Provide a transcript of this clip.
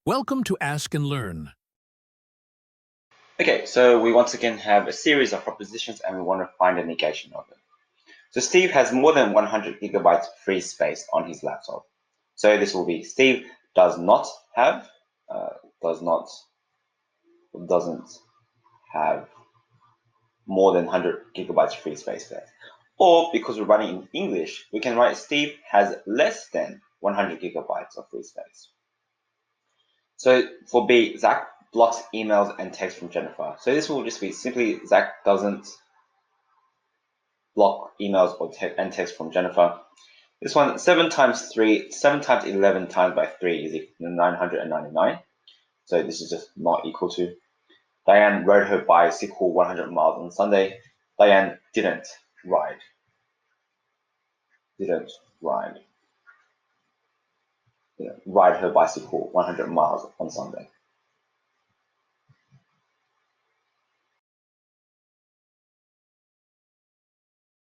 Welcome to Ask and Learn. Okay, so we once again have a series of propositions and we want to find a negation of it. So Steve has more than 100 gigabytes free space on his laptop. So this will be Steve does not have, doesn't have more than 100 gigabytes free space there. Or because we're running in English, we can write Steve has less than 100 gigabytes of free space. So for B, Zach blocks emails and texts from Jennifer. So this will just be simply Zach doesn't block emails and text from Jennifer. This one, 7 times 11 times by 3 is equal to 999. So this is just not equal to. Diane rode her bicycle 100 miles on Sunday. Diane didn't ride. Ride her bicycle 100 miles on Sunday.